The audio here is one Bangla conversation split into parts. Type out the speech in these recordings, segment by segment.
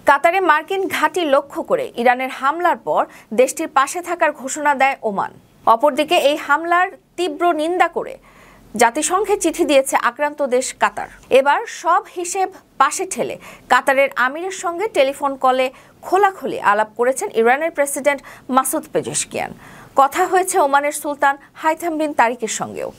কাতারে মার্কিন ঘাঁটি লক্ষ্য করে ইরানের হামলার পর দেশটির পাশে থাকার ঘোষণা দেয় ওমান। অপরদিকে এই হামলার তীব্র নিন্দা করে জাতিসংঘে চিঠি দিয়েছে আক্রান্ত দেশ কাতার। এবার সব হিসেব পাশে ঠেলে কাতারের আমিরের সঙ্গে টেলিফোন কলে খোলাখুলি আলাপ করেছেন ইরানের প্রেসিডেন্ট মাসুদ পেজেশকিয়ান। কথা হয়েছে ওমানের সুলতান হাইথাম বিন তারিকের সঙ্গেও।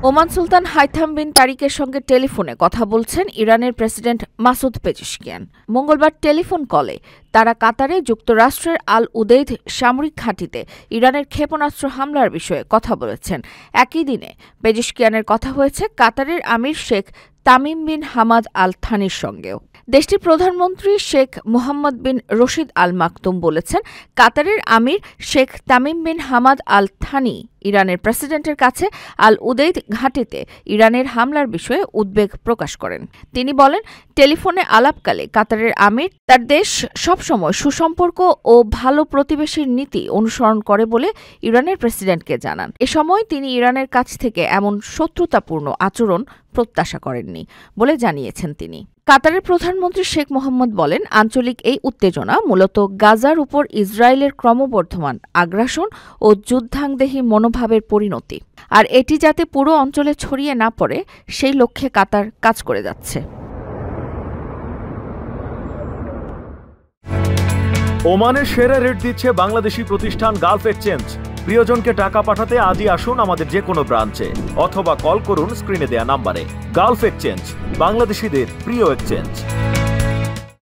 ওমান সুলতান হাইথাম বিন তারিকের সঙ্গে টেলিফোনে কথা বলছেন ইরানের প্রেসিডেন্ট মাসুদ পেজেশকিয়ান। মঙ্গলবার টেলিফোন কলে তারা কাতারে যুক্তরাষ্ট্রের আল উদেইদ সামরিক ঘাঁটিতে ইরানের ক্ষেপণাস্ত্র হামলার বিষয়ে কথা বলেছেন। একই দিনে পেজেশকিয়ানের কথা হয়েছে কাতারের আমির Sheikh Tamim bin Hamad Al থানির সঙ্গেও। দেশটির প্রধানমন্ত্রী শেখ মোহাম্মদ বিন রশিদ আল মাকতুম বলেছেন, কাতারের আমির Sheikh Tamim bin Hamad Al Thani ইরানের প্রেসিডেন্টের কাছে আল উদেইদ ঘাঁটিতে ইরানের হামলার বিষয়ে উদ্বেগ প্রকাশ করেন। তিনি বলেন, টেলিফোনে আলাপকালে কাতারের আমির তার দেশ সবসময় সুসম্পর্ক ও ভালো প্রতিবেশীর নীতি অনুসরণ করে বলে ইরানের প্রেসিডেন্টকে জানান। এ সময় তিনি ইরানের কাছ থেকে এমন শত্রুতাপূর্ণ আচরণ প্রত্যাশা করেননি বলে জানিয়েছেন তিনি। কাতারের প্রধানমন্ত্রী শেখ মোহাম্মদ বলেন, আঞ্চলিক এই উত্তেজনা মূলত গাজার উপর ইসরায়েলের ক্রমবর্ধমান আগ্রাসন ও যুদ্ধাংদেহী মনোভাবের পরিণতি, আর এটি যাতে পুরো অঞ্চলে ছড়িয়ে না পড়ে সেই লক্ষ্যে কাতার কাজ করে যাচ্ছে। ওমানের সেরা রেট দিচ্ছে বাংলাদেশি প্রতিষ্ঠান গালফ এক্সচেঞ্জ। প্রিয়জনকে টাকা পাঠাতে আজই আসুন আমাদের যে কোনো ব্রাঞ্চে অথবা কল করুন স্ক্রিনে দেয়া নাম্বারে। গালফ এক্সচেঞ্জ, বাংলাদেশিদের প্রিয় এক্সচেঞ্জ।